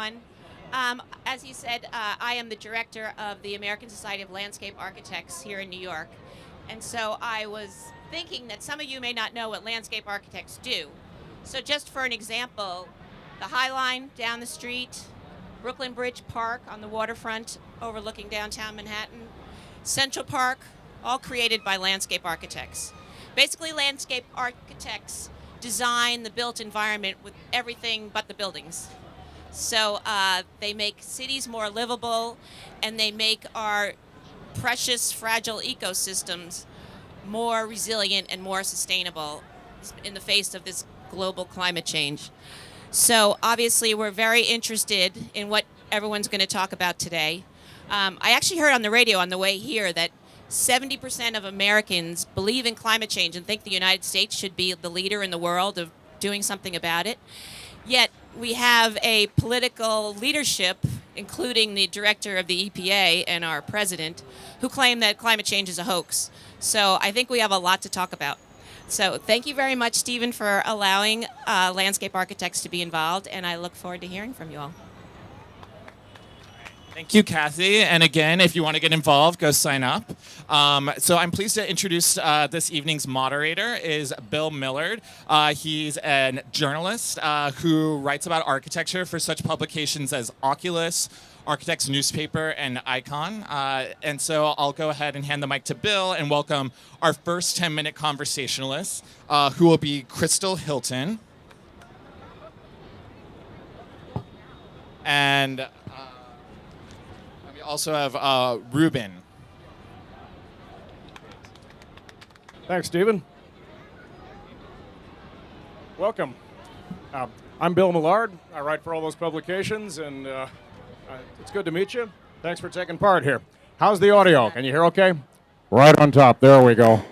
everyone. As you said, I am the director of the American Society of Landscape Architects here in New York. And so I was thinking that some of you may not know what landscape architects do. So just for an example, the High Line down the street, Brooklyn Bridge Park on the waterfront overlooking downtown Manhattan, Central Park, all created by landscape architects. Basically, landscape architects design the built environment with everything but the buildings. So they make cities more livable, and they make our precious, fragile ecosystems more resilient and more sustainable in the face of this global climate change. So obviously we're very interested in what everyone's going to talk about today. I actually heard on the radio on the way here that 70% of Americans believe in climate change and think the United States should be the leader in the world of doing something about it. Yet we have a political leadership, including the director of the EPA and our president, who claim that climate change is a hoax. So I think we have a lot to talk about. So thank you very much, Stephen, for allowing landscape architects to be involved, and I look forward to hearing from you all. Thank you, Kathy. And again, if you want to get involved, go sign up. So I'm pleased to introduce this evening's moderator is Bill Millard. He's a journalist who writes about architecture for such publications as Oculus, Architects Newspaper, and Icon. And so I'll go ahead and hand the mic to Bill and welcome our first 10-minute conversationalist, who will be Crystal Hilton. And we also have Ruben. Thanks, Stephen. Welcome. I'm Bill Millard. I write for all those publications, and it's good to meet you. Thanks for taking part here. How's the audio? Can you hear okay? Right on top. There we go.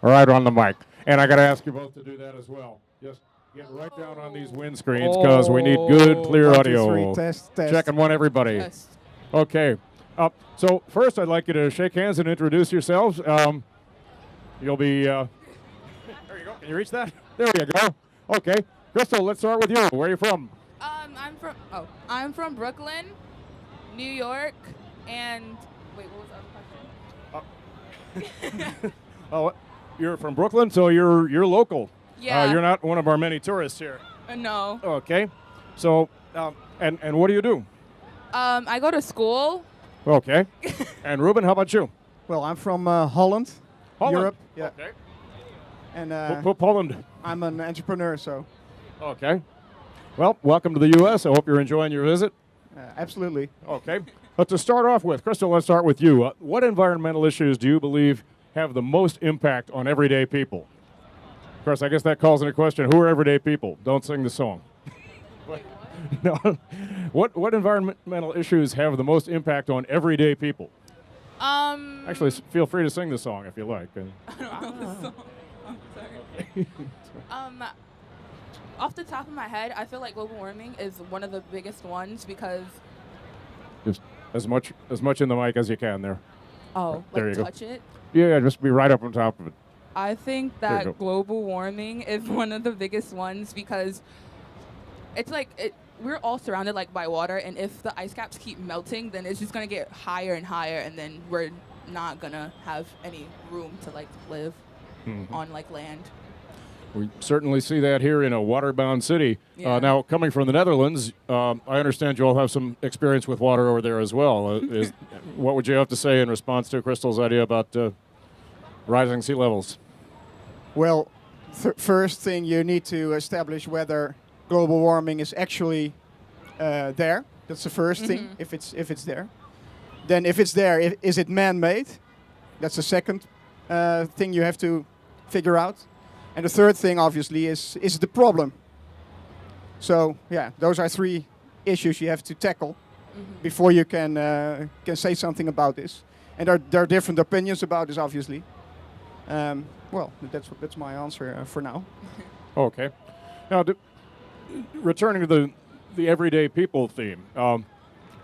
Right on the mic. And I got to ask you both to do that as well. Just get right down on these windscreens because we need good, clear 1, 2, audio. 3, test. Checking one, everybody. Test. Okay. So first, I'd like you to shake hands and introduce yourselves. You'll be. There you go. Can you reach that? There you go. Okay, Crystal. Let's start with you. Where are you from? I'm from Brooklyn, New York, and wait, what was the other question? Oh, you're from Brooklyn, so you're local. Yeah. You're not one of our many tourists here. No. Okay. So, and what do you do? I go to school. Okay. And Ruben, how about you? Well, I'm from Holland, Holland. Europe. Yeah. Okay. And Holland. I'm an entrepreneur, so Okay. Well, welcome to the U.S. I hope you're enjoying your visit. absolutely. Okay. But to start off with, Crystal, let's start with you. What environmental issues do you believe have the most impact on everyday people? Of course, I guess that calls into question, who are everyday people? Don't sing the song. No. What environmental issues have the most impact on everyday people? Actually, feel free to sing the song if you like. I don't know the song. I'm sorry. Off the top of my head, I feel like global warming is one of the biggest ones because. Just as much in the mic as you can there. Oh, There like you go. touch it. Yeah, just be right up on top of it. I think There you go. that global warming is one of the biggest ones because it's like we're all surrounded like by water, and if the ice caps keep melting, then it's just gonna get higher and higher, and then we're not gonna have any room to like live on like land. We certainly see that here in a water-bound city. Yeah. Now, coming from the Netherlands, I understand you all have some experience with water over there as well. What would you have to say in response to Crystal's idea about rising sea levels? Well, first thing you need to establish whether global warming is actually there. That's the first thing. If it's there, then if it's there, is it man-made? That's the second thing you have to figure out. And the third thing, obviously, is the problem. So, yeah, those are three issues you have to tackle before you can say something about this. And there are different opinions about this, obviously. Well, that's my answer for now. Okay. Now, returning to the everyday people theme,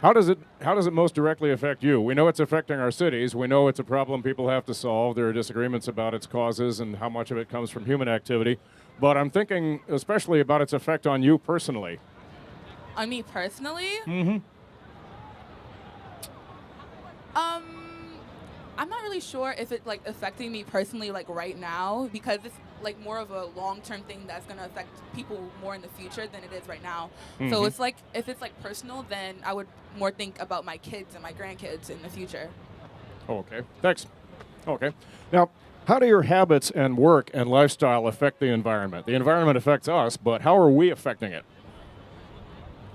how does it most directly affect you? We know it's affecting our cities. We know it's a problem people have to solve. There are disagreements about its causes and how much of it comes from human activity. But I'm thinking especially about its effect on you personally. On me personally, Mm-hmm. I'm not really sure if it's like affecting me personally like right now, because it's like more of a long-term thing that's going to affect people more in the future than it is right now. So it's like, if it's like personal, then I would more think about my kids and my grandkids in the future. Okay, thanks. Okay. Now, how do your habits and work and lifestyle affect the environment? The environment affects us, but how are we affecting it?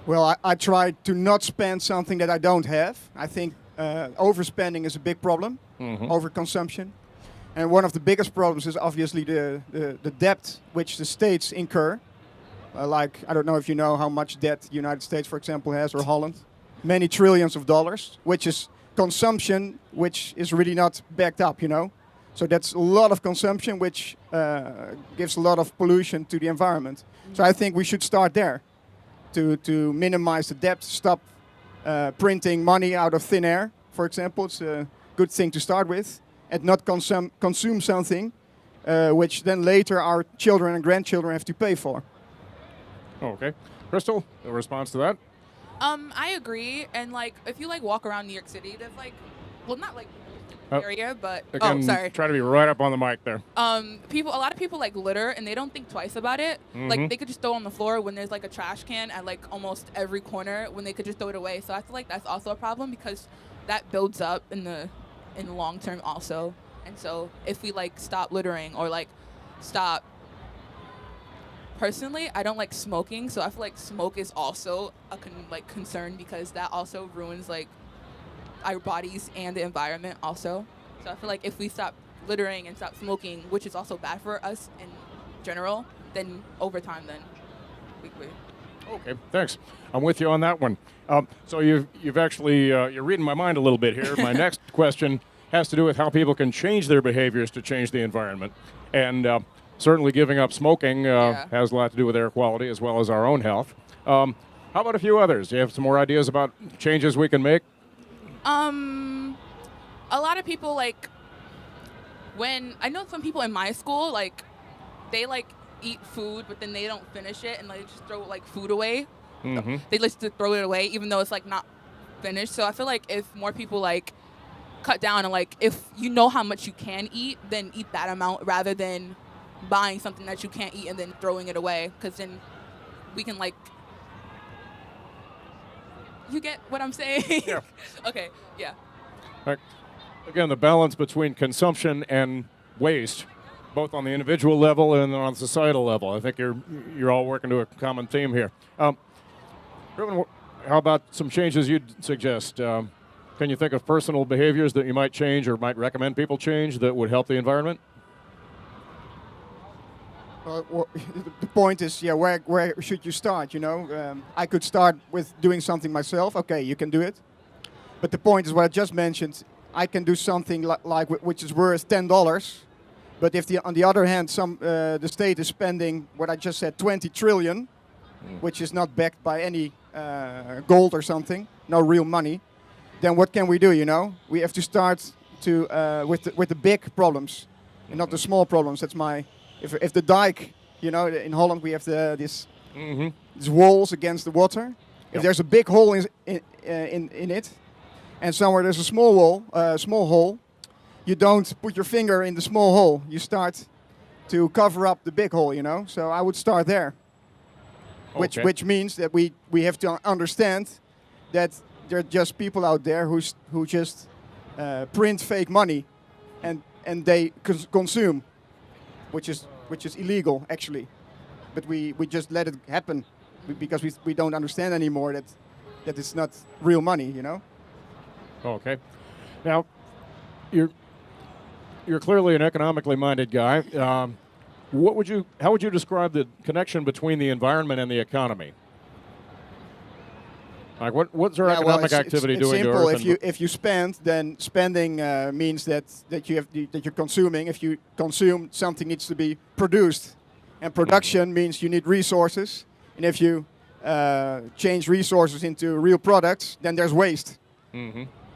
Well, I try to not spend something that I don't have. I think overspending is a big problem, overconsumption. And one of the biggest problems is obviously the debt which the states incur. Like, I don't know if you know how much debt the United States, for example, has, or Holland. Many trillions of dollars, which is consumption which is really not backed up, you know. So that's a lot of consumption which gives a lot of pollution to the environment. So I think we should start there to minimize the debt, stop printing money out of thin air, for example. It's a good thing to start with, and not consume something which then later our children and grandchildren have to pay for. Okay. Crystal, a response to that? I agree. And like, if you like walk around New York City, there's like, well, not like area, but Again, sorry. try to be right up on the mic there. A lot of people like litter and they don't think twice about it. Like, they could just throw it on the floor when there's like a trash can at like almost every corner, when they could just throw it away. So I feel like that's also a problem, because that builds up in the long term also. And so if we like stop littering, or like stop. Personally, I don't like smoking, so I feel like smoke is also a concern, because that also ruins like our bodies and the environment also. So I feel like if we stop littering and stop smoking, which is also bad for us in general, then over time, then we. Okay, thanks. I'm with you on that one. So you've actually you're reading my mind a little bit here. My next question has to do with how people can change their behaviors to change the environment, and certainly giving up smoking has a lot to do with air quality as well as our own health. How about a few others? Do you have some more ideas about changes we can make? A lot of people like, when I know some people in my school, like they like eat food, but then they don't finish it, and like just throw like food away. They just throw it away even though it's like not finished. So I feel like if more people like cut down, and like if you know how much you can eat, then eat that amount rather than buying something that you can't eat and then throwing it away, because then we can like, you get what I'm saying? Yeah. Okay, yeah. Right. Again, the balance between consumption and waste, both on the individual level and on the societal level. I think you're all working to a common theme here. Ruben, how about some changes you'd suggest? Can you think of personal behaviors that you might change or might recommend people change that would help the environment? Well, the point is, where should you start? You know, I could start with doing something myself. Okay, you can do it. But the point is what I just mentioned. I can do something like which is worth $10. But if on the other hand, the state is spending what I just said, 20 trillion, which is not backed by any gold or something, no real money, then what can we do? You know, we have to start with the big problems, and not the small problems. That's my. If the dike, you know, in Holland we have these walls against the water. If there's a big hole in it, and somewhere there's a small hole, you don't put your finger in the small hole. You start to cover up the big hole, you know. So I would start there, which means that we have to understand that there are just people out there who just print fake money, and they consume, which is illegal actually, but we just let it happen because we don't understand anymore that it's not real money, you know. Okay. Now, you're clearly an economically minded guy. How would you describe the connection between the environment and the economy? Like what's our economic activity it's doing simple. to Earth? If you spend, then spending means that you're consuming. If you consume, something needs to be produced, and production means you need resources. And if you change resources into real products, then there's waste.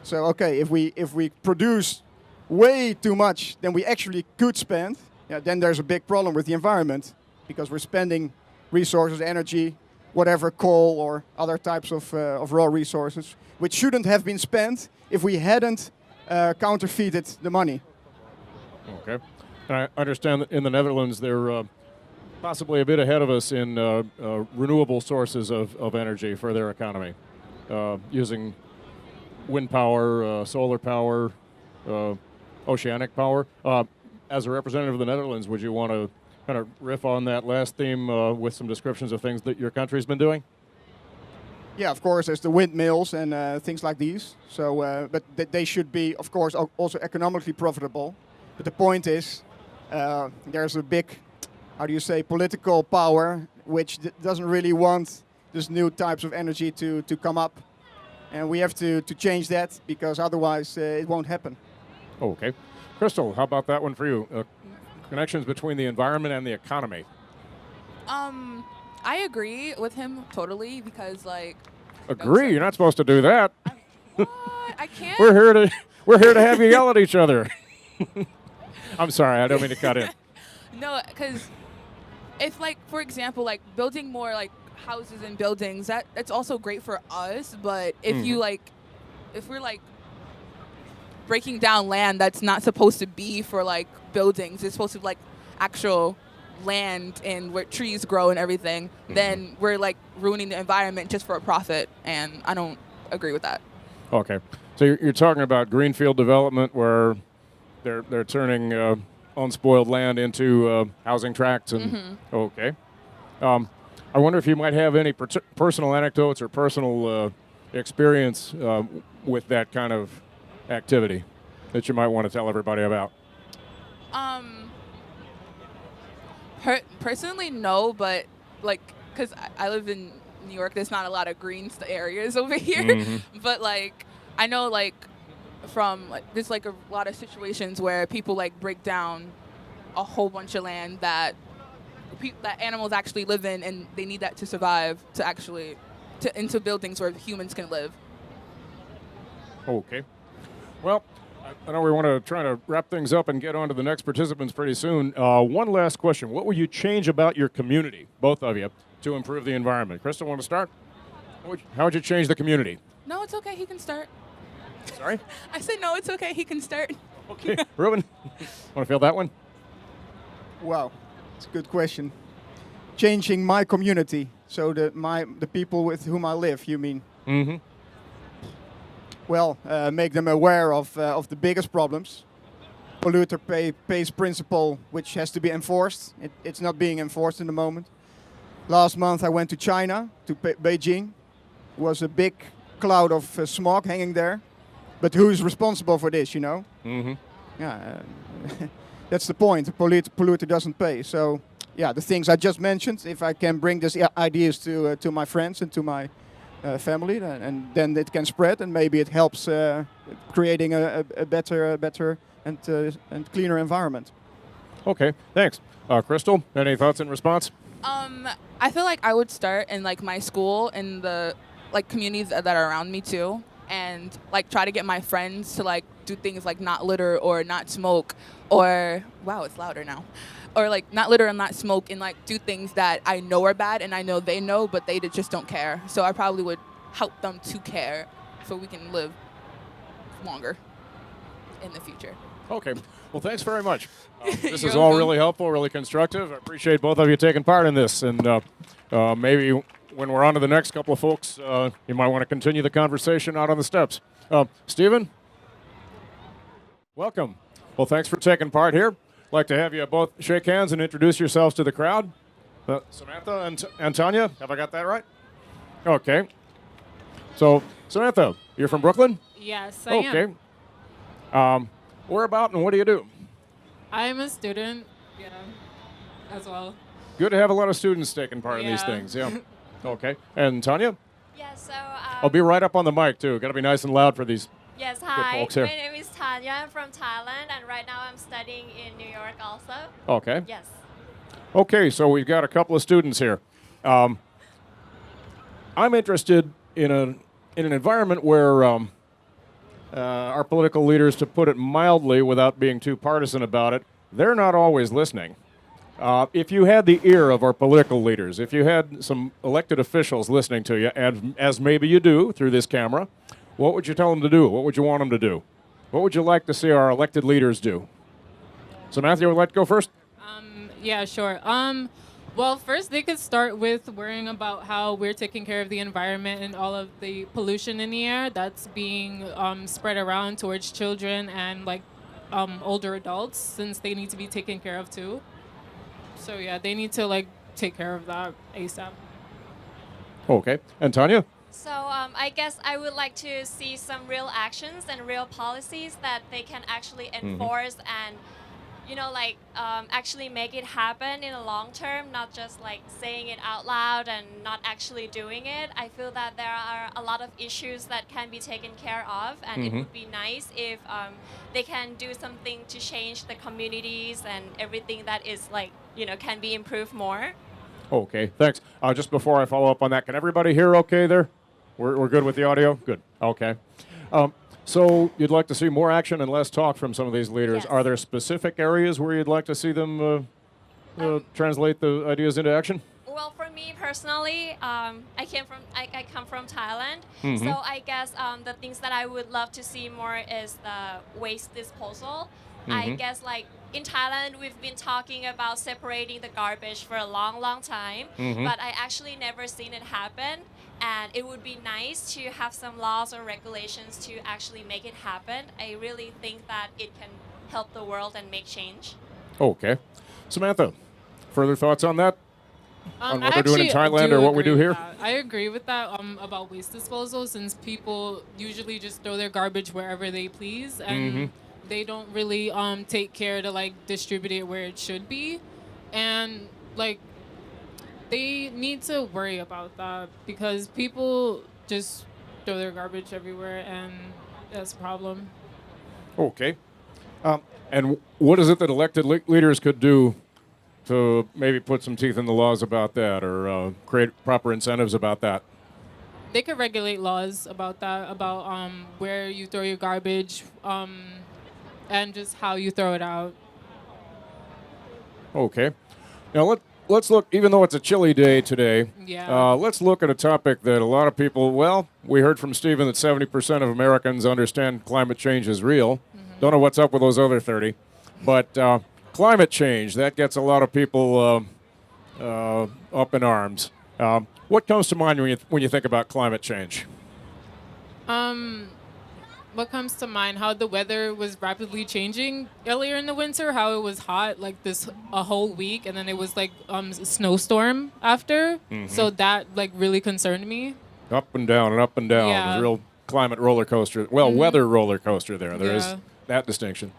So okay, if we produce way too much than we actually could spend, then there's a big problem with the environment, because we're spending resources, energy, whatever coal or other types of raw resources, which shouldn't have been spent if we hadn't counterfeited the money. Okay. And I understand that in the Netherlands they're possibly a bit ahead of us in renewable sources of energy for their economy, using wind power, solar power, oceanic power. As a representative of the Netherlands, would you want to kind of riff on that last theme with some descriptions of things that your country's been doing? Yeah, of course, there's the windmills and things like these. So, but they should be, of course, also economically profitable. But the point is, there's a big, how do you say, political power which doesn't really want these new types of energy to come up. And we have to change that, because otherwise it won't happen. Okay. Crystal, how about that one for you? Connections between the environment and the economy. I agree with him totally, because like. Agree? You're not supposed to do that. What? I can't. We're here to have you yell at each other. I'm sorry, I don't mean to cut in. No, because if, like, for example, like building more like houses and buildings, that's also great for us. But if you like, if we're like breaking down land that's not supposed to be for like buildings, it's supposed to be like actual land and where trees grow and everything, then we're like ruining the environment just for a profit, and I don't agree with that. Okay, so you're talking about greenfield development where they're turning unspoiled land into housing tracts, and okay. I wonder if you might have any personal anecdotes or personal experience with that kind of activity that you might want to tell everybody about. Personally, no, but like, because I live in New York, there's not a lot of green areas over here. But like, I know like from like, there's like a lot of situations where people like break down a whole bunch of land that that animals actually live in, and they need that to survive, to actually into buildings where humans can live. Okay. Well, I know we want to try to wrap things up and get on to the next participants pretty soon. One last question. What would you change about your community, both of you, to improve the environment? Crystal, want to start? How would you change the community? No, it's okay. He can start. Sorry? I said no, it's okay. He can start. Okay. Ruben, want to feel that one? Wow, it's a good question. Changing my community, so the people with whom I live, you mean? Mm-hmm. Well, make them aware of the biggest problems. Polluter pays principle, which has to be enforced. It's not being enforced in the moment. Last month I went to China, to Beijing. It was a big cloud of smog hanging there. But who's responsible for this, you know? Mm-hmm. Yeah, that's the point. The polluter doesn't pay. So, yeah, the things I just mentioned, if I can bring these ideas to my friends and to my family, and then it can spread, and maybe it helps creating a better and cleaner environment. Okay, thanks. Crystal, any thoughts in response? I feel like I would start in like my school and the like communities that are around me too, and like try to get my friends to like do things like not litter or not smoke, or wow, it's louder now. Or like not litter and not smoke, and like do things that I know are bad and I know they know, but they just don't care. So I probably would help them to care, so we can live longer in the future. Okay. Well, thanks very much. This You're is all welcome. really helpful, really constructive. I appreciate both of you taking part in this. And maybe when we're on to the next couple of folks, you might want to continue the conversation out on the steps. Stephen? Welcome. Well, thanks for taking part here. I'd like to have you both shake hands and introduce yourselves to the crowd. Samantha and Tanya, have I got that right? Okay. So, Samantha, you're from Brooklyn? Yes, I am. Okay. Where about and what do you do? I'm a student, as well. Good to have a lot of students taking part in these Yeah. things, yeah. Okay. And Tanya? Yeah, so I'll be right up on the mic, too. Got to be nice and loud for these. yes, hi. folks here. My name is Tanya. I'm from Thailand, and right now I'm studying in New York also. Okay. Yes. Okay, so we've got a couple of students here. I'm interested in an environment where our political leaders, to put it mildly without being too partisan about it, they're not always listening. If you had the ear of our political leaders, if you had some elected officials listening to you, and as maybe you do through this camera, what would you tell them to do? What would you want them to do? What would you like to see our elected leaders do? So Matthew, would like to go first? Yeah, sure. Well, first they could start with worrying about how we're taking care of the environment and all of the pollution in the air that's being spread around towards children and like older adults, since they need to be taken care of too. So yeah, they need to like take care of that ASAP. Okay. And Tanya? So I guess I would like to see some real actions and real policies that they can actually enforce and, actually make it happen in the long term, not just like saying it out loud and not actually doing it. I feel that there are a lot of issues that can be taken care of, and it would be nice if they can do something to change the communities and everything that is can be improved more. Okay, thanks. Just before I follow up on that, can everybody hear okay there? We're good with the audio? Good. Okay. So you'd like to see more action and less talk from some of these leaders. Yes. Are there specific areas where you'd like to see them translate the ideas into action? Well, for me personally, I come from Thailand, so I guess the things that I would love to see more is the waste disposal. I guess in Thailand we've been talking about separating the garbage for a long time, but I actually never seen it happen. And it would be nice to have some laws or regulations to actually make it happen. I really think that it can help the world and make change. Okay. Samantha, further thoughts on that? On what I they're doing in actually Thailand do or what we agree do with here? that. I agree with that about waste disposal, since people usually just throw their garbage wherever they please, and they don't really take care to like distribute it where it should be, and like they need to worry about that, because people just throw their garbage everywhere, and that's a problem. Okay. And what is it that elected leaders could do to maybe put some teeth in the laws about that, or create proper incentives about that? They could regulate laws about that, about where you throw your garbage, and just how you throw it out. Okay. Now let's look, even though it's a chilly day today, Yeah. let's look at a topic that a lot of people, we heard from Stephen that 70% of Americans understand climate change is real. Don't know what's up with those other 30. But climate change, that gets a lot of people up in arms. What comes to mind when you think about climate change? What comes to mind? How the weather was rapidly changing earlier in the winter. How it was hot like a whole week, and then it was like snowstorm after. So that like really concerned me. Up and down and up and down. Yeah. There's a real climate roller coaster. Well, weather roller coaster there. There is Yeah. that distinction.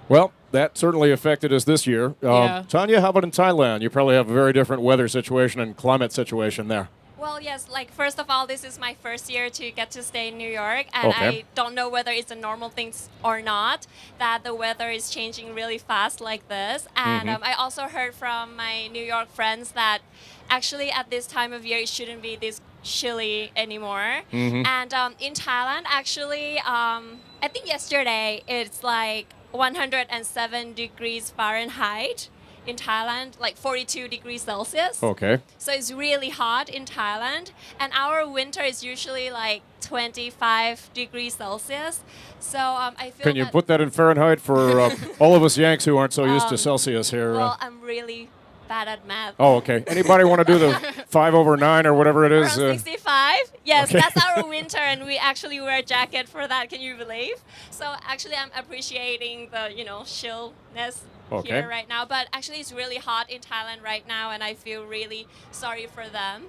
Well, that certainly affected us this year. Yeah. Tanya, how about in Thailand? You probably have a very different weather situation and climate situation there. Well, yes, first of all, this is my first year to get to stay in New York, and Okay. I don't know whether it's a normal thing or not, that the weather is changing really fast like this. And I also heard from my New York friends that actually at this time of year it shouldn't be this chilly anymore. And in Thailand, actually, I think yesterday it's like 107 degrees Fahrenheit. In Thailand, like 42 degrees Celsius. Okay. So it's really hot in Thailand, and our winter is usually like 25 degrees Celsius. So I feel Can you that, put that in Fahrenheit for all of us Yanks who aren't so used to Celsius here? well, I'm really bad at math. Oh, okay. Anybody want to do the 5/9 or whatever it is? Around 65? Yes, okay. that's our winter, and we actually wear a jacket for that. Can you believe? So actually, I'm appreciating the chillness Okay. here right now. But actually, it's really hot in Thailand right now, and I feel really sorry for them.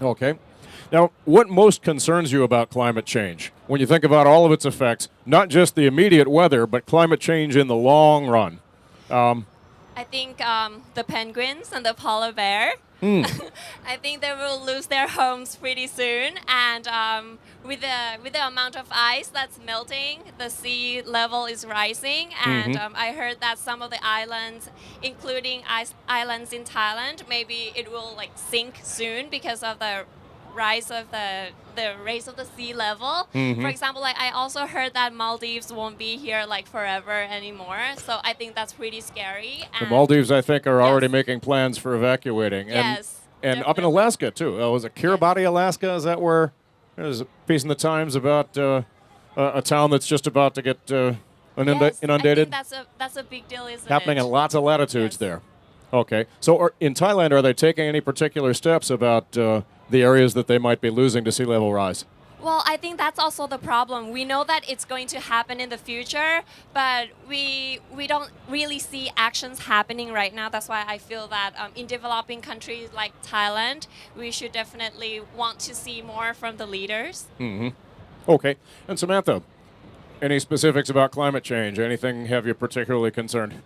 Okay. Now, what most concerns you about climate change when you think about all of its effects, not just the immediate weather, but climate change in the long run? I think the penguins and the polar bear. I think they will lose their homes pretty soon, and with the amount of ice that's melting, the sea level is rising, and I heard that some of the islands, including islands in Thailand, maybe it will sink soon because of the rise of the raise of the sea level. For example, like I also heard that Maldives won't be here like forever anymore. So I think that's pretty scary. The And Maldives, I think, are already Yes. making plans for evacuating. Yes, And up in definitely. Alaska, too. Was it Kiribati, Alaska? Is that where there's a piece in the Times about a town that's just about to get Yes, inundated? I think that's a big deal, isn't Happening it? in lots of latitudes Yes. there. Okay. So in Thailand, are they taking any particular steps about the areas that they might be losing to sea level rise? Well, I think that's also the problem. We know that it's going to happen in the future, but we don't really see actions happening right now. That's why I feel that in developing countries like Thailand, we should definitely want to see more from the leaders. Okay. And Samantha, any specifics about climate change? Anything have you particularly concerned?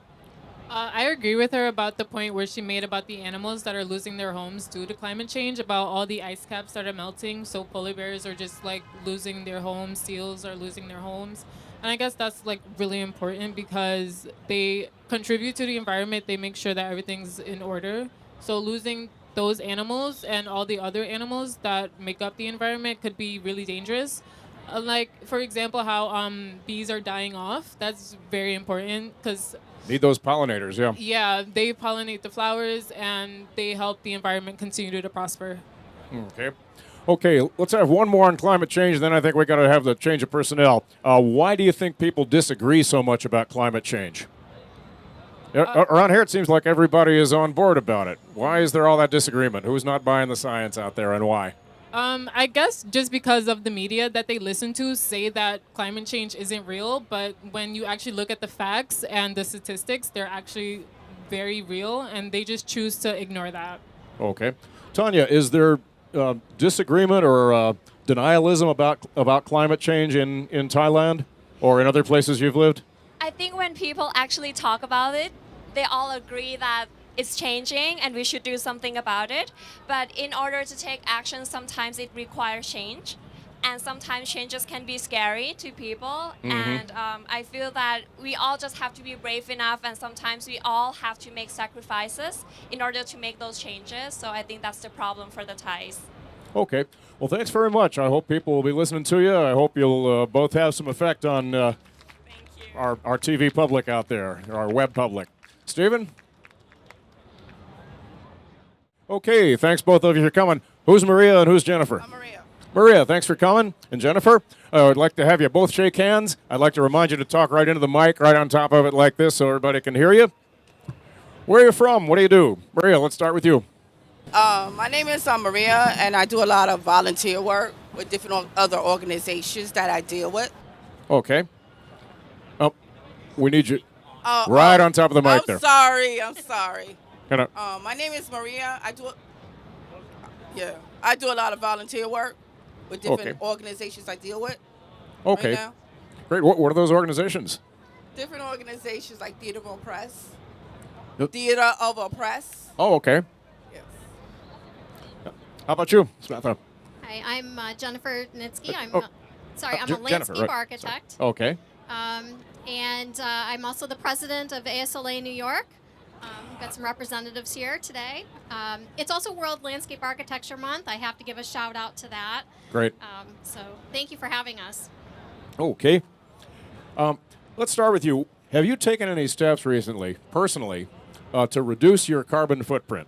I agree with her about the point where she made about the animals that are losing their homes due to climate change, about all the ice caps that are melting. So polar bears are just like losing their homes, seals are losing their homes. And I guess that's like really important because they contribute to the environment. They make sure that everything's in order. So losing those animals and all the other animals that make up the environment could be really dangerous. Like, for example, how bees are dying off. That's very important because Need those pollinators, yeah. yeah, they pollinate the flowers and they help the environment continue to prosper. Okay. Okay, let's have one more on climate change, then I think we got to have the change of personnel. Why do you think people disagree so much about climate change? Around here, it seems like everybody is on board about it. Why is there all that disagreement? Who's not buying the science out there, and why? I guess just because of the media that they listen to say that climate change isn't real, but when you actually look at the facts and the statistics, they're actually very real, and they just choose to ignore that. Okay. Tanya, is there disagreement or denialism about climate change in Thailand or in other places you've lived? I think when people actually talk about it, they all agree that it's changing and we should do something about it. But in order to take action, sometimes it requires change. And sometimes changes can be scary to people. And I feel that we all just have to be brave enough, and sometimes we all have to make sacrifices in order to make those changes. So I think that's the problem for the Thais. Okay. Well, thanks very much. I hope people will be listening to you. I hope you'll both have some effect on Thank you. our TV public out there, our web public. Stephen? Okay, thanks both of you for coming. Who's Maria and who's Jennifer? I'm Maria. Maria, thanks for coming. And Jennifer, I'd like to have you both shake hands. I'd like to remind you to talk right into the mic, right on top of it like this so everybody can hear you. Where are you from? What do you do? Maria, let's start with you. My name is Maria, and I do a lot of volunteer work with different other organizations that I deal with. Okay. Oh, we need you right on top of the mic there. I'm sorry. Kinda- My name is Maria. I do a lot of volunteer work with different Okay. organizations I deal with Okay, right now. great. What are those organizations? Different organizations like Theater of Oppress. Yep. Theater of Oppress. Oh, okay. Yes. How about you, Samantha? Hi, I'm Jennifer Nitsky. I'm oh, sorry, I'm a Jennifer, landscape right. architect, Okay. and I'm also the president of ASLA New York. We've got some representatives here today. It's also World Landscape Architecture Month. I have to give a shout out to that. Great. So thank you for having us. Okay. Let's start with you. Have you taken any steps recently, personally, to reduce your carbon footprint?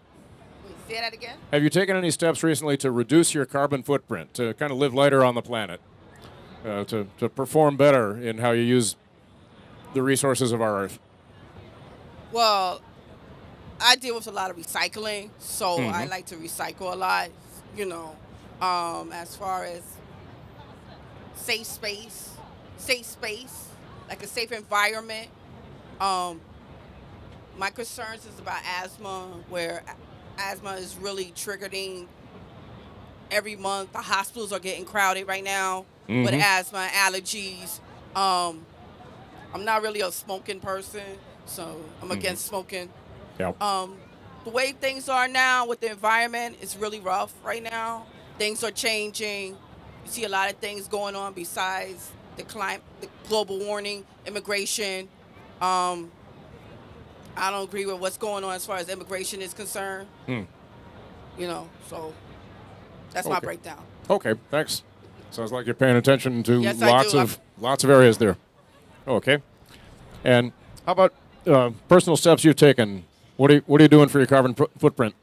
Wait, say that again? Have you taken any steps recently to reduce your carbon footprint, to kind of live lighter on the planet, to perform better in how you use the resources of our Earth? Well, I deal with a lot of recycling, so I like to recycle a lot, as far as safe space, like a safe environment. My concerns is about asthma, where asthma is really triggering every month. The hospitals are getting crowded right now with asthma, allergies. I'm not really a smoking person, so I'm against smoking. Yeah. The way things are now with the environment is really rough right now. Things are changing. You see a lot of things going on besides the global warming, immigration. I don't agree with what's going on as far as immigration is concerned. So That's my breakdown. Okay, thanks. Sounds like you're paying attention to Yes, I do. lots of areas there. Okay. And how about personal steps you've taken? What are you doing for your carbon footprint?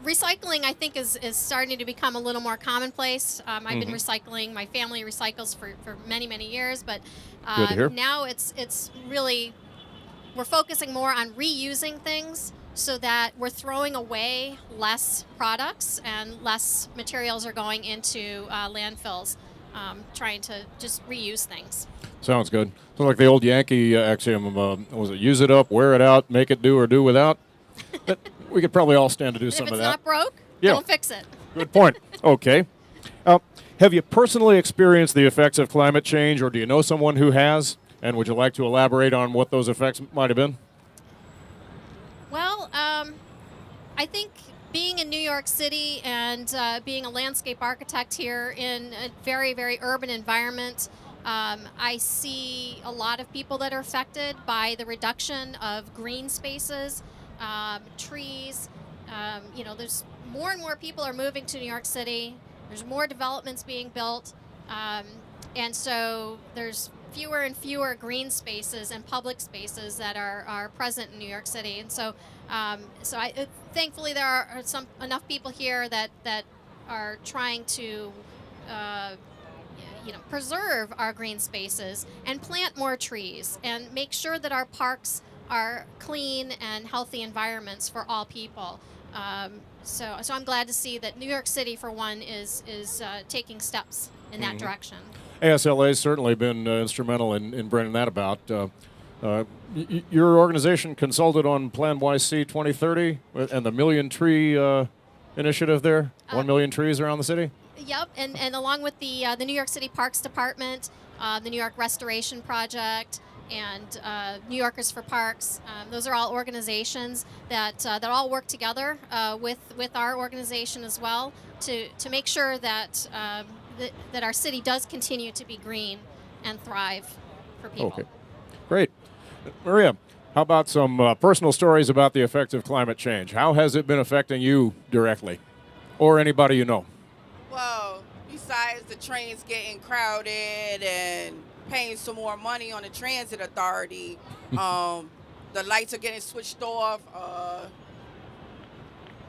Recycling, I think, is starting to become a little more commonplace. I've been recycling. My family recycles for many, many years, but Good to hear. now it's really, we're focusing more on reusing things so that we're throwing away less products and less materials are going into landfills, trying to just reuse things. Sounds good. Sounds like the old Yankee axiom, was it use it up, wear it out, make it do or do without? We could probably all stand to do some If of it's that. not broke, Yeah. don't fix it. Good point. Okay. Have you personally experienced the effects of climate change, or do you know someone who has? And would you like to elaborate on what those effects might have been? Well, I think being in New York City and being a landscape architect here in a very, very urban environment, I see a lot of people that are affected by the reduction of green spaces, trees. There's more and more people are moving to New York City. There's more developments being built. And so there's fewer and fewer green spaces and public spaces that are present in New York City. And so, thankfully there are enough people here that are trying to preserve our green spaces and plant more trees and make sure that our parks are clean and healthy environments for all people. So I'm glad to see that New York City, for one, is taking steps in that direction. ASLA has certainly been instrumental in bringing that about. Your organization consulted on Plan YC 2030 and the Million Tree initiative there. 1 million trees around the city. Yep, and along with the New York City Parks Department, the New York Restoration Project, and New Yorkers for Parks. Those are all organizations that all work together with our organization as well to make sure that that our city does continue to be green and thrive for people. Okay, great. Maria, how about some personal stories about the effects of climate change? How has it been affecting you directly, or anybody you know? Well, besides the trains getting crowded and paying some more money on the transit authority, the lights are getting switched off.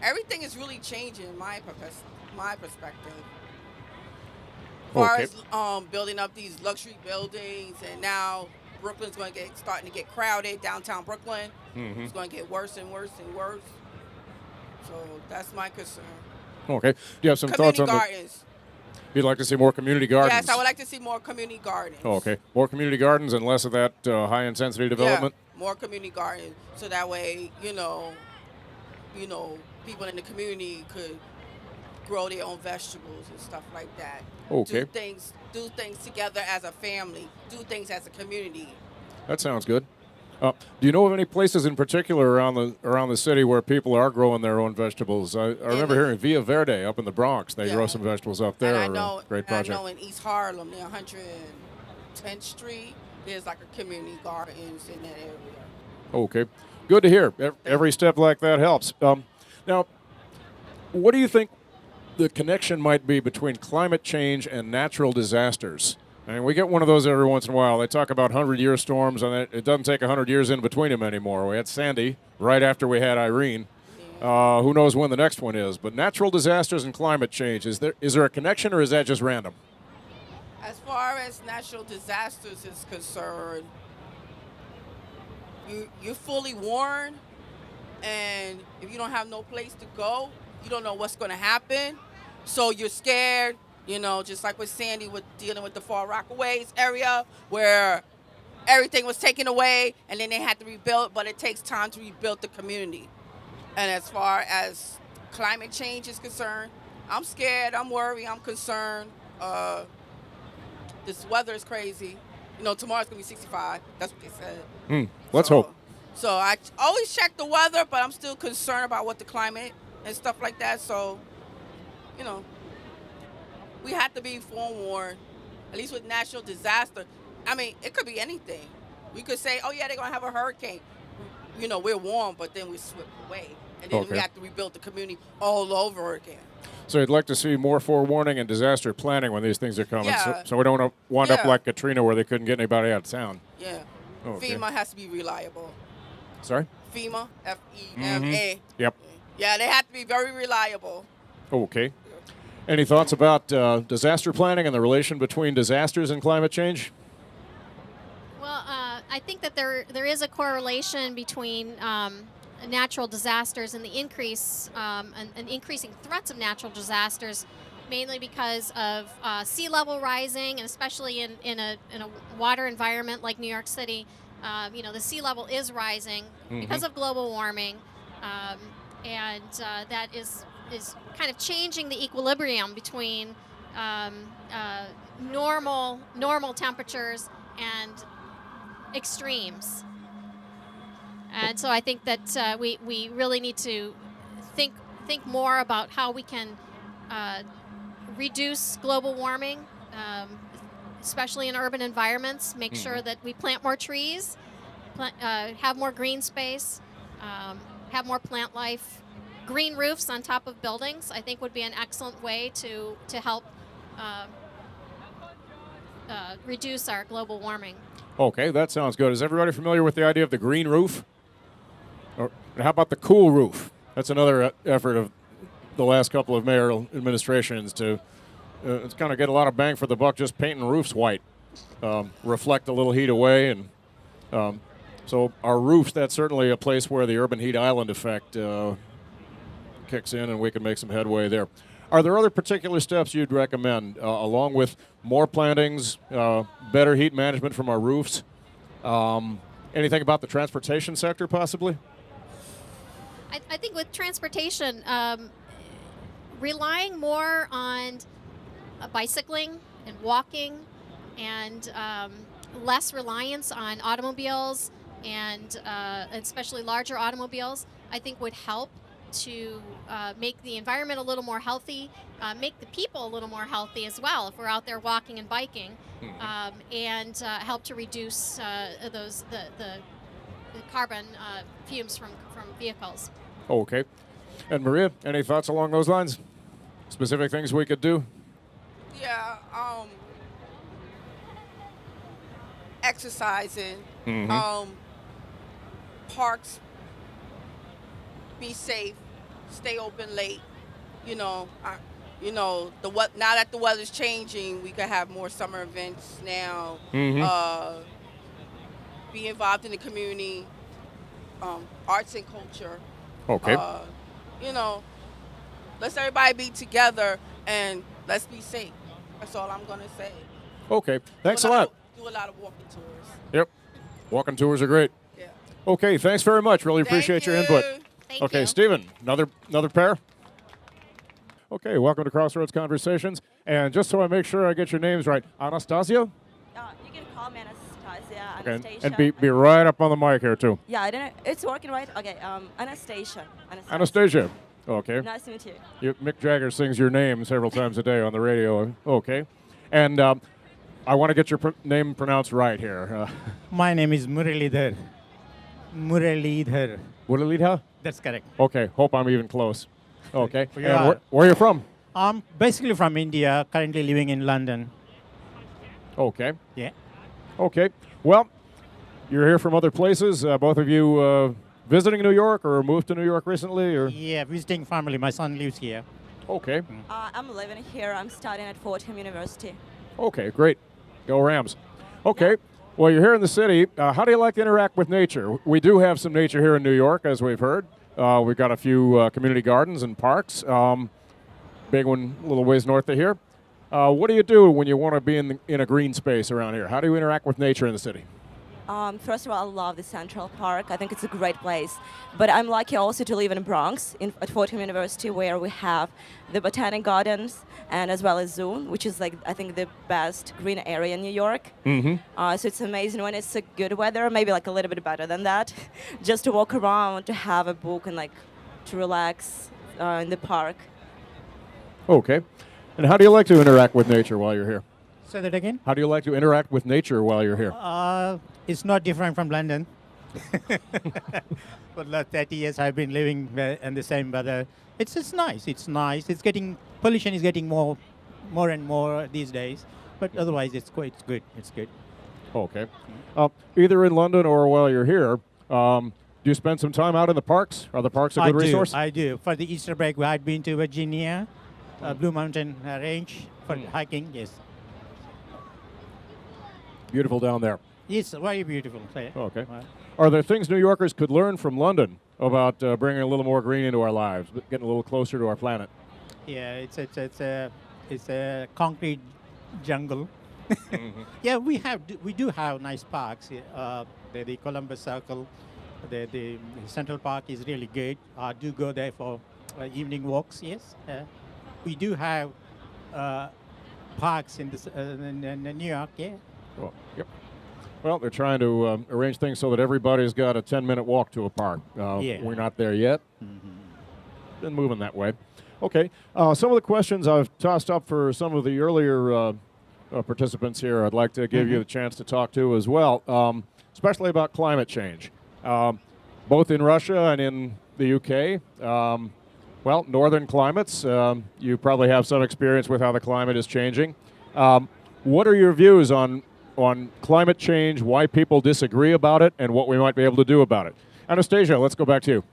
Everything is really changing, my perspective. As far as building up these luxury buildings, and now Brooklyn's starting to get crowded. Downtown Brooklyn, it's going to get worse and worse and worse. So that's my concern. Okay. Do you have some thoughts on gardens. You'd like to see more community gardens? Yes, I would like to see more community gardens. Oh, okay. More community gardens and less of that high-intensity development? Yeah, more community gardens. So that way, people in the community could grow their own vegetables and stuff like that. Okay. Do things together as a family. Do things as a community. That sounds good. Do you know of any places in particular around the city where people are growing their own vegetables? I remember hearing Villa Verde up in the Bronx. They grow some vegetables up there. And Great project. I know in East Harlem, near 110th Street, there's like a community gardens in that area. Okay. Good to hear. Every step like that helps. Now, what do you think the connection might be between climate change and natural disasters? I mean, we get one of those every once in a while. They talk about 100-year storms, and it doesn't take 100 years in between them anymore. We had Sandy right after we had Irene. Who knows when the next one is? But natural disasters and climate change, is there a connection, or is that just random? As far as natural disasters is concerned, you're fully warned, and if you don't have no place to go, you don't know what's going to happen, so you're scared. Just like with Sandy, with dealing with the Far Rockaways area, where everything was taken away and then they had to rebuild, but it takes time to rebuild the community. And as far as climate change is concerned, I'm scared, I'm worried, I'm concerned. This weather is crazy. Tomorrow's going to be 65. That's what they said. Let's hope. So I always check the weather, but I'm still concerned about what the climate and stuff like that. So, we have to be forewarned, at least with natural disaster. I mean, it could be anything. We could say, oh, yeah, they're going to have a hurricane. We're warm, but then we swept away. And then Okay. we have to rebuild the community all over again. So you'd like to see more forewarning and disaster planning when these things are coming, Yeah. so we don't wind up Yeah. like Katrina where they couldn't get anybody out of town. Yeah. Okay. FEMA has to be reliable. Sorry? FEMA, FEMA. Yep. Yeah, they have to be very reliable. Okay. Any thoughts about disaster planning and the relation between disasters and climate change? Well, I think that there is a correlation between natural disasters and the increase and increasing threats of natural disasters, mainly because of sea level rising, and especially in a water environment like New York City. The sea level is rising because of global warming, and that is kind of changing the equilibrium between normal temperatures and extremes. And so I think that we really need to think more about how we can reduce global warming, especially in urban environments. Make sure that we plant more trees, have more green space, have more plant life. Green roofs on top of buildings, I think, would be an excellent way to help reduce our global warming. Okay, that sounds good. Is everybody familiar with the idea of the green roof? Or how about the cool roof? That's another effort of the last couple of mayoral administrations to kind of get a lot of bang for the buck just painting roofs white, reflect a little heat away. And so our roofs, that's certainly a place where the urban heat island effect kicks in, and we can make some headway there. Are there other particular steps you'd recommend, along with more plantings, better heat management from our roofs? Anything about the transportation sector, possibly? I think with transportation, relying more on bicycling and walking, and less reliance on automobiles, and especially larger automobiles, I think would help to make the environment a little more healthy, make the people a little more healthy as well if we're out there walking and biking, and help to reduce the carbon fumes from vehicles. Okay. And Maria, any thoughts along those lines? Specific things we could do? Yeah, exercising, parks, be safe, stay open late. Now that the weather's changing, we could have more summer events now. Be involved in the community, arts and culture. Okay. Let's everybody be together and let's be safe. That's all I'm gonna say. Okay. Thanks a lot. Do a lot of walking tours. Yep. Walking tours are great. Yeah. Okay, thanks very much. Really appreciate your input. Thank Okay, you. Stephen, another pair? Okay, welcome to Crossroads Conversations. And just so I make sure I get your names right, Anastasia? You can call me Anastasia. Okay, Anastasia. and be right up on the mic here, too. Yeah, I didn't. It's working right. Okay. Anastasia. Anastasia. Okay. Nice to meet you. Mick Jagger sings your name several times a day on the radio. Okay. And I want to get your name pronounced right here. My name is Muralidhar. Muralidhar. Muralidhar? That's correct. Okay, hope I'm even close. Okay. You And are. where are you from? I'm basically from India, currently living in London. Okay. Yeah. Okay. Well, you're here from other places. Both of you visiting New York or moved to New York recently? Or Yeah, visiting family. My son lives here. Okay. I'm living here. I'm studying at Fordham University. Okay, great. Go Rams. Okay. Well, you're here in the city. How do you like to interact with nature? We do have some nature here in New York, as we've heard. We've got a few community gardens and parks. Big one a little ways north of here. What do you do when you want to be in a green space around here? How do you interact with nature in the city? First of all, I love the Central Park. I think it's a great place. But I'm lucky also to live in Bronx at Fordham University, where we have the Botanic Gardens and as well as zoo, which is I think the best green area in New York. So it's amazing when it's a good weather, maybe a little bit better than that, just to walk around, to have a book and to relax in the park. Okay. And how do you like to interact with nature while you're here? Say that again. How do you like to interact with nature while you're here? It's not different from London. For the last 30 years, I've been living in the same weather. It's just nice. It's nice. It's getting pollution is getting more and more these days. But otherwise, it's good. It's good. Okay. Either in London or while you're here, do you spend some time out in the parks? Are the parks a good resource? I do. For the Easter break, we had been to Virginia, Blue Mountain Range for hiking. Yes. Beautiful down there. It's very beautiful. Okay. Are there things New Yorkers could learn from London about bringing a little more green into our lives, getting a little closer to our planet? Yeah, it's a concrete jungle. Yeah, we do have nice parks. The Columbus Circle, the Central Park is really good. I do go there for evening walks. Yes, we do have parks in New York. Yeah. Oh, yep. Well, they're trying to arrange things so that everybody's got a 10-minute walk to a park. Yeah. We're not there yet. Been moving that way. Okay. Some of the questions I've tossed up for some of the earlier participants here, I'd like to give you the chance to talk to as well, especially about climate change, both in Russia and in the UK. Well, northern climates, you probably have some experience with how the climate is changing. What are your views on climate change, why people disagree about it, and what we might be able to do about it? Anastasia, let's go back to you.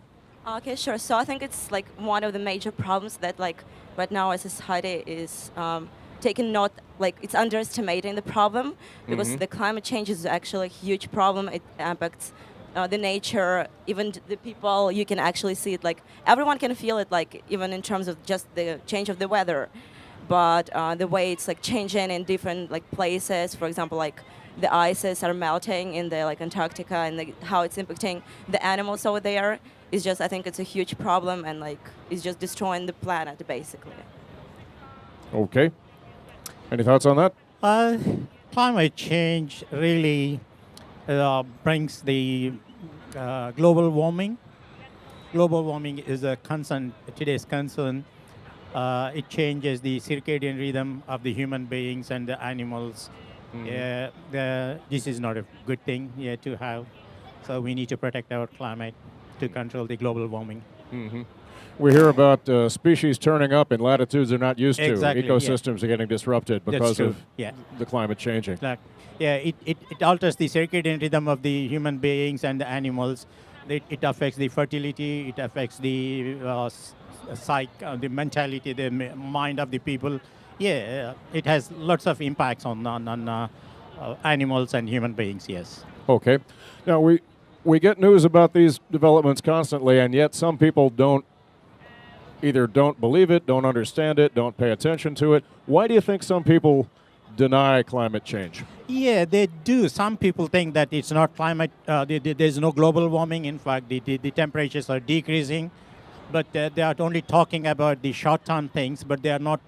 Okay, sure. So I think it's like one of the major problems that like right now as a society is taking not like it's underestimating the problem because the climate change is actually a huge problem. It impacts the nature, even the people. You can actually see it, like everyone can feel it, like even in terms of just the change of the weather. But the way it's like changing in different like places, for example, like the ices are melting in the like Antarctica, and how it's impacting the animals over there is just, I think it's a huge problem, and like it's just destroying the planet basically. Okay. Any thoughts on that? Climate change really brings the global warming. Global warming is a concern, today's concern. It changes the circadian rhythm of the human beings and the animals. This is not a good thing to have. So we need to protect our climate to control the global warming. We hear about species turning up in latitudes they're not used Exactly, to. Ecosystems are getting disrupted because of the climate changing. It alters the circadian rhythm of the human beings and the animals. It affects the fertility. It affects the the mentality, the mind of the people. It has lots of impacts on animals and human beings. Yes. Okay. Now we get news about these developments constantly, and yet some people either don't believe it, don't understand it, don't pay attention to it. Why do you think some people deny climate change? Yeah, they do. Some people think that it's not climate, there's no global warming. In fact, the temperatures are decreasing. But they are only talking about the short-term things, but they are not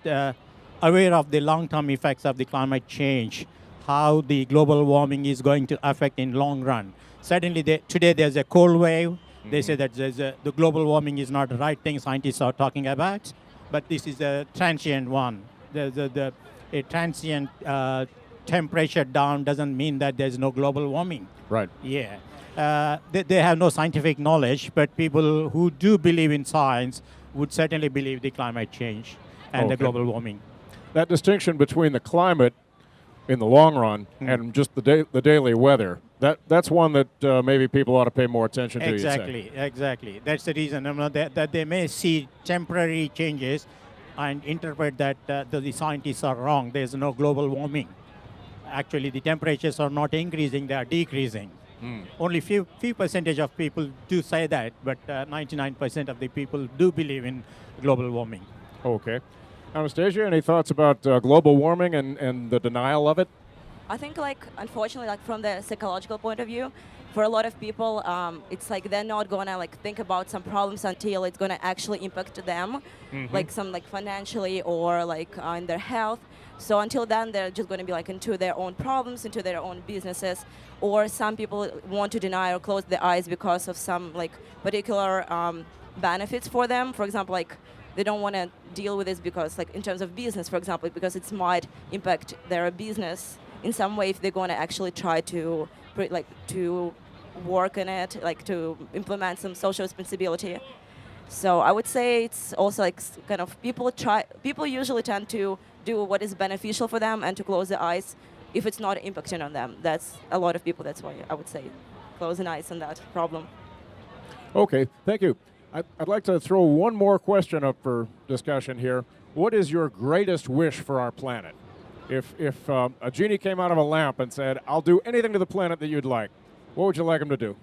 aware of the long-term effects of the climate change, how the global warming is going to affect in long run. Suddenly, today there's a cold wave. They say that the global warming is not the right thing scientists are talking about, but this is a transient one. A transient temperature down doesn't mean that there's no global warming. Right. Yeah. They have no scientific knowledge, but people who do believe in science would certainly believe the climate change and the global warming. That distinction between the climate in the long run and just the daily weather, that's one that maybe people ought to pay more attention to. Exactly. That's the reason that they may see temporary changes and interpret that the scientists are wrong. There's no global warming. Actually, the temperatures are not increasing; they are decreasing. Only few percentage of people do say that, but 99% of the people do believe in global warming. Okay. Anastasia, any thoughts about global warming and the denial of it? I think, like, unfortunately, like from the psychological point of view, for a lot of people, it's like they're not gonna like think about some problems until it's gonna actually impact them, like some like financially or like in their health. So until then, they're just going to be like into their own problems, into their own businesses, or some people want to deny or close their eyes because of some like particular benefits for them. For example, like they don't want to deal with this because, like in terms of business, for example, because it might impact their business in some way if they're going to actually try to work on it, like to implement some social responsibility. So I would say it's also like kind of people usually tend to do what is beneficial for them and to close their eyes if it's not impacting on them. That's a lot of people. That's why I would say close an eyes on that problem. Okay, thank you. I'd like to throw one more question up for discussion here. What is your greatest wish for our planet? If a genie came out of a lamp and said, "I'll do anything to the planet that you'd like," what would you like him to do?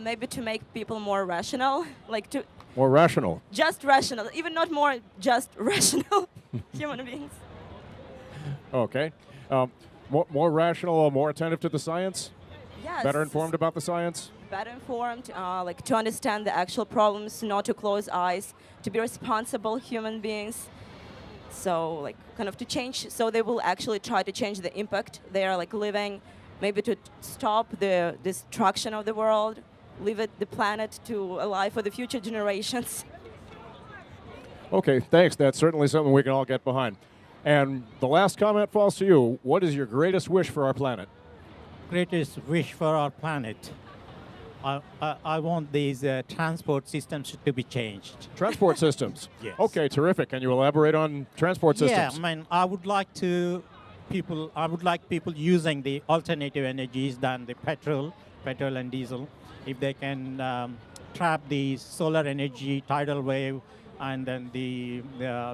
Maybe to make people more rational, like to More rational. just rational, even not more, just rational human beings. Okay. More rational, or more attentive to the science? Yes. Better informed about the science? Better informed, like to understand the actual problems, not to close eyes, to be responsible human beings. So like kind of to change, so they will actually try to change the impact they are like living, maybe to stop the destruction of the world, leave the planet to alive for the future generations. Okay, thanks. That's certainly something we can all get behind. And the last comment falls to you. What is your greatest wish for our planet? Greatest wish for our planet. I want these transport systems to be changed. Transport systems. Yes. Okay, terrific. Can you elaborate on transport systems? Yeah, I mean, I would like people using the alternative energies than the petrol and diesel. If they can trap the solar energy, tidal wave, and then the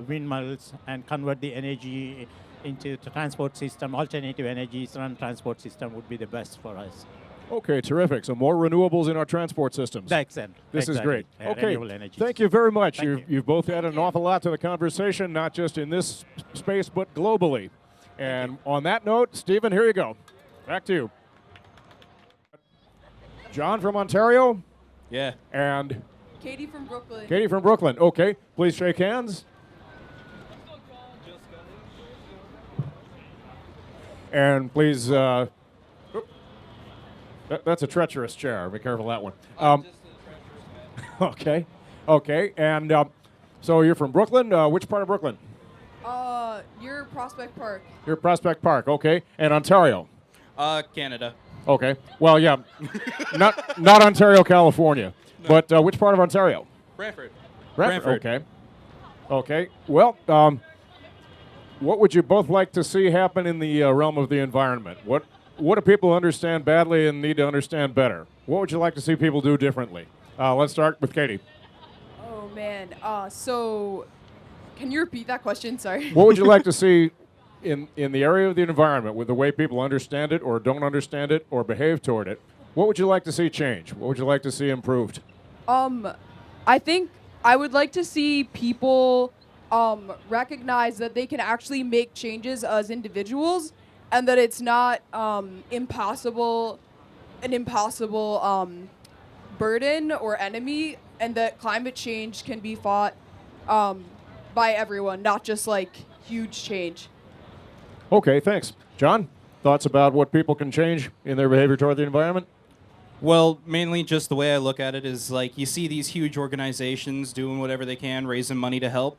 windmills and convert the energy into the transport system, alternative energies run transport system would be the best for us. Okay, terrific. So more renewables in our transport systems. That's it. This is great. Yeah, Okay, renewable energies. thank you very much. Thank you. You've both added an awful lot to the conversation, not just in this space, but globally. And on that note, Stephen, here you go. Back to you. John from Ontario Yeah. and Katie from Brooklyn. Katie from Brooklyn. Okay, please shake hands. And please, that's a treacherous chair. Be careful of that one. Okay. And so you're from Brooklyn. Which part of Brooklyn? You're Prospect Park. You're Prospect Park. Okay. And Ontario. Canada. Okay. Well, yeah, not Ontario, California, but which part of Ontario? Brantford. Okay. Okay. Well, what would you both like to see happen in the realm of the environment? What do people understand badly and need to understand better? What would you like to see people do differently? Let's start with Katie. Oh man. So can you repeat that question? Sorry. What would you like to see in the area of the environment with the way people understand it or don't understand it or behave toward it? What would you like to see change? What would you like to see improved? I think I would like to see people recognize that they can actually make changes as individuals, and that it's not an impossible burden or enemy, and that climate change can be fought by everyone, not just like huge change. Okay, thanks. John, thoughts about what people can change in their behavior toward the environment? Well, mainly just the way I look at it is like you see these huge organizations doing whatever they can, raising money to help.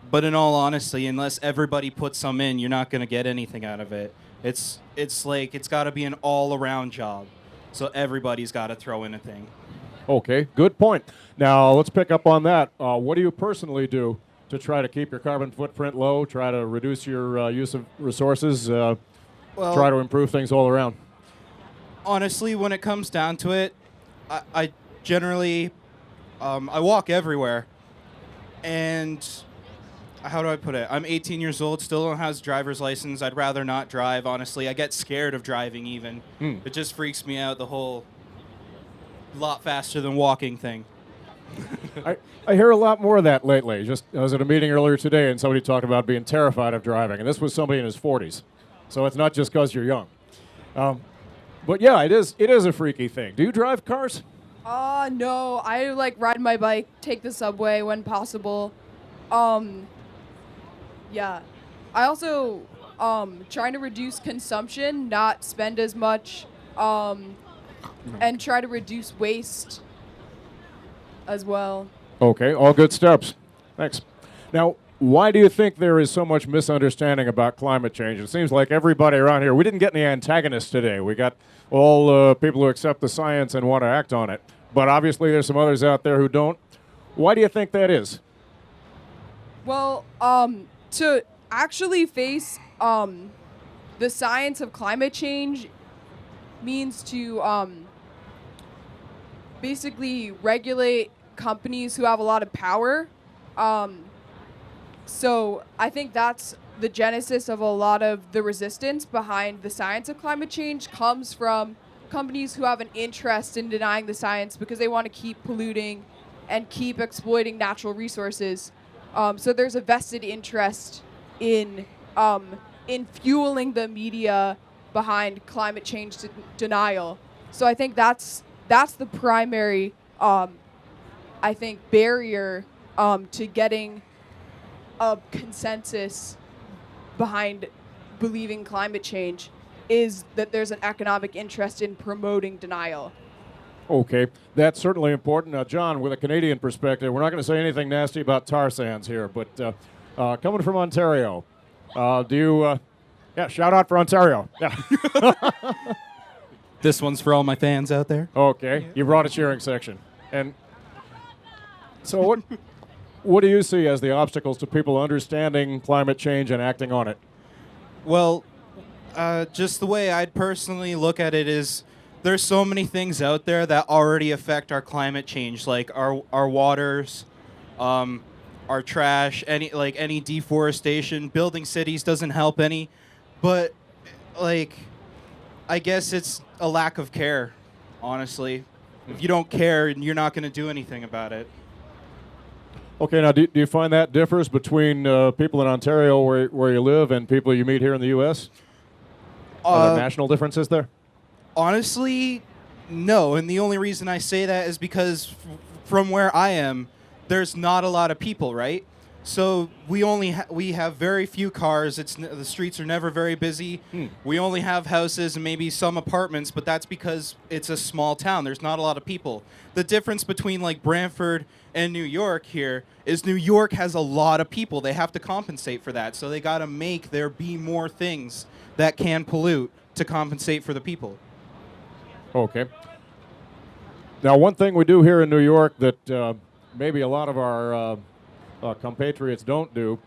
But in all honesty, unless everybody puts some in, you're not going to get anything out of it. It's like it's got to be an all-around job. So everybody's got to throw in a thing. Okay, good point. Now, let's pick up on that. What do you personally do to try to keep your carbon footprint low, try to reduce your use of resources, try to improve things all around? Honestly, when it comes down to it, I generally, I walk everywhere. And how do I put it? I'm 18 years old, still don't have a driver's license. I'd rather not drive, honestly. I get scared of driving even. It just freaks me out, the whole lot faster than walking thing. I hear a lot more of that lately. Just I was at a meeting earlier today, and somebody talked about being terrified of driving, and this was somebody in his 40s. So it's not just because you're young. But yeah, it is a freaky thing. Do you drive cars? No, I like ride my bike, take the subway when possible. Yeah. I also trying to reduce consumption, not spend as much, and try to reduce waste as well. Okay, all good steps. Thanks. Now, why do you think there is so much misunderstanding about climate change? It seems like everybody around here, we didn't get any antagonists today. We got all people who accept the science and want to act on it. But obviously there's some others out there who don't. Why do you think that is? Well, to actually face the science of climate change means to basically regulate companies who have a lot of power. So I think that's the genesis of a lot of the resistance behind the science of climate change comes from companies who have an interest in denying the science because they want to keep polluting and keep exploiting natural resources. So there's a vested interest in fueling the media behind climate change denial. So I think that's the primary, I think, barrier to getting a consensus behind believing climate change is that there's an economic interest in promoting denial. Okay, that's certainly important. Now, John, with a Canadian perspective, we're not going to say anything nasty about tar sands here, but coming from Ontario, do you, shout out for Ontario. Yeah. This one's for all my fans out there. Okay, you brought a cheering section. And so what do you see as the obstacles to people understanding climate change and acting on it? Well, just the way I'd personally look at it is there's so many things out there that already affect our climate change, like our waters, our trash, any deforestation. Building cities doesn't help any, but I guess it's a lack of care, honestly. If you don't care, you're not going to do anything about it. Okay, now do you find that differs between people in Ontario where you live and people you meet here in the U.S.? Are there national differences there? Honestly, no. And the only reason I say that is because from where I am, there's not a lot of people, right? So we have very few cars. The streets are never very busy. We only have houses and maybe some apartments, but that's because it's a small town. There's not a lot of people. The difference between like Brantford and New York here is New York has a lot of people. They have to compensate for that. So they got to make there be more things that can pollute to compensate for the people. Okay. Now, one thing we do here in New York that maybe a lot of our compatriots don't do,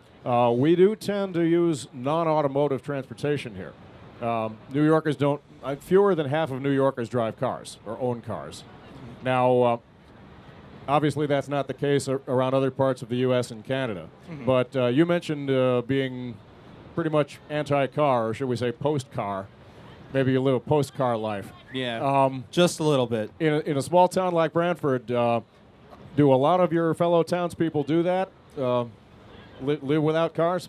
we do tend to use non-automotive transportation here. New Yorkers don't, fewer than half of New Yorkers drive cars or own cars. Now, obviously that's not the case around other parts of the U.S. and Canada. Mm-hmm. But you mentioned being pretty much anti-car, or should we say post-car. Maybe you live a post-car life. Yeah, just a little bit. In a small town like Brantford, do a lot of your fellow townspeople do that? Live without cars?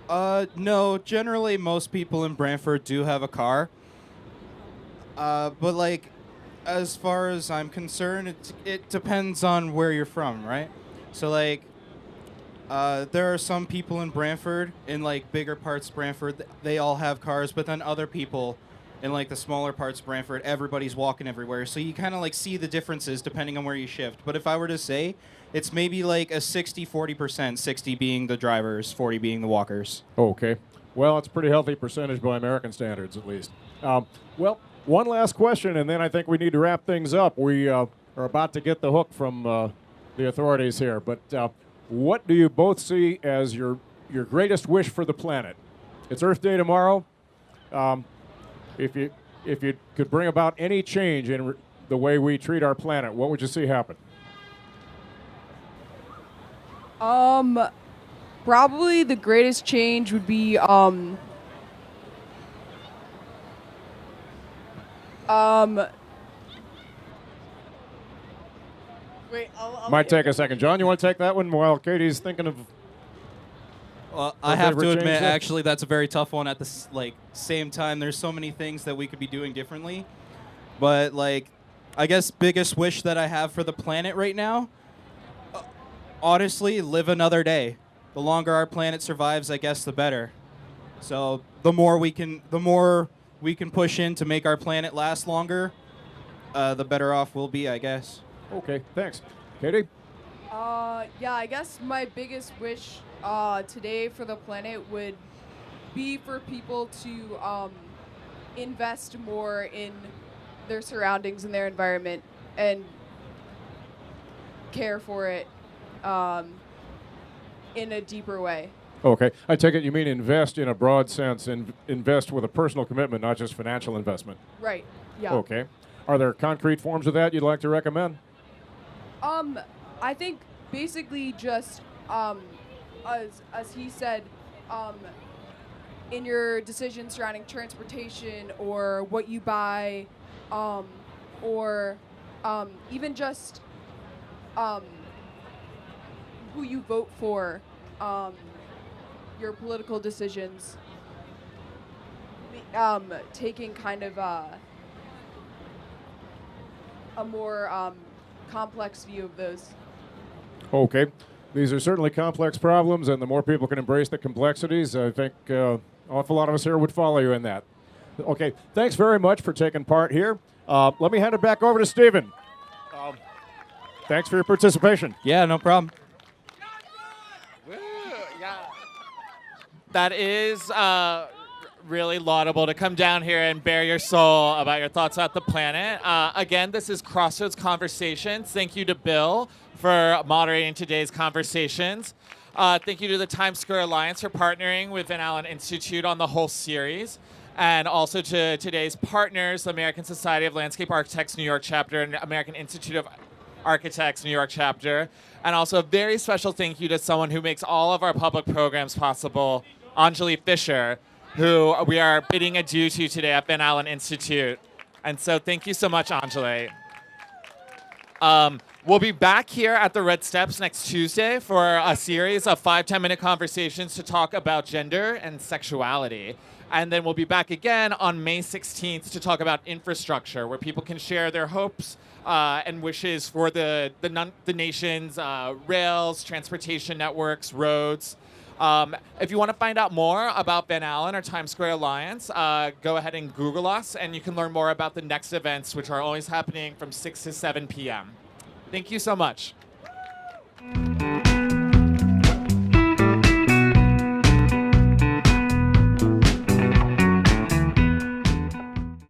No, generally most people in Brantford do have a car. But as far as I'm concerned, it depends on where you're from, right? So there are some people in Brantford, in bigger parts of Brantford, they all have cars, but then other people in the smaller parts of Brantford, everybody's walking everywhere. So you kind of see the differences depending on where you shift. But if I were to say, it's maybe a 60-40%, 60 being the drivers, 40 being the walkers. Okay. Well, it's a pretty healthy percentage by American standards, at least. Well, one last question, and then I think we need to wrap things up. We are about to get the hook from the authorities here. But what do you both see as your greatest wish for the planet? It's Earth Day tomorrow. If you could bring about any change in the way we treat our planet, what would you see happen? Probably the greatest change would be Wait, might take a second. John, you want to take that one while Katie's thinking of? Well, I have to admit, actually, that's a very tough one. At the same time, there's so many things that we could be doing differently. But I guess biggest wish that I have for the planet right now, honestly, live another day. The longer our planet survives, I guess, the better. So the more we can push in to make our planet last longer, the better off we'll be, I guess. Okay, thanks. Katie? Yeah, I guess my biggest wish today for the planet would be for people to invest more in their surroundings and their environment and care for it in a deeper way. Okay. I take it you mean invest in a broad sense and invest with a personal commitment, not just financial investment. Right. Yeah. Okay. Are there concrete forms of that you'd like to recommend? I think basically just as he said, in your decisions surrounding transportation or what you buy, or even just who you vote for, your political decisions, taking kind of a more complex view of those. Okay. These are certainly complex problems, and the more people can embrace the complexities, I think an awful lot of us here would follow you in that. Okay. Thanks very much for taking part here. Let me hand it back over to Stephen. Thanks for your participation. Yeah, no problem. That is really laudable to come down here and bare your soul about your thoughts about the planet. Again, this is Crossroads Conversations. Thank you to Bill for moderating today's conversations. Thank you to the Times Square Alliance for partnering with Van Alen Institute on the whole series. And also to today's partners, the American Society of Landscape Architects New York chapter and American Institute of Architects New York chapter. And also a very special thank you to someone who makes all of our public programs possible, Anjali Fisher, who we are bidding adieu to today at Van Alen Institute. And so thank you so much, Anjali. We'll be back here at the Red Steps next Tuesday for a series of 5-10-minute conversations to talk about gender and sexuality. And then we'll be back again on May 16th to talk about infrastructure, where people can share their hopes and wishes for the nation's rails, transportation networks, roads. If you want to find out more about Van Alen or Times Square Alliance, go ahead and Google us, and you can learn more about the next events, which are always happening from 6 to 7 p.m. Thank you so much.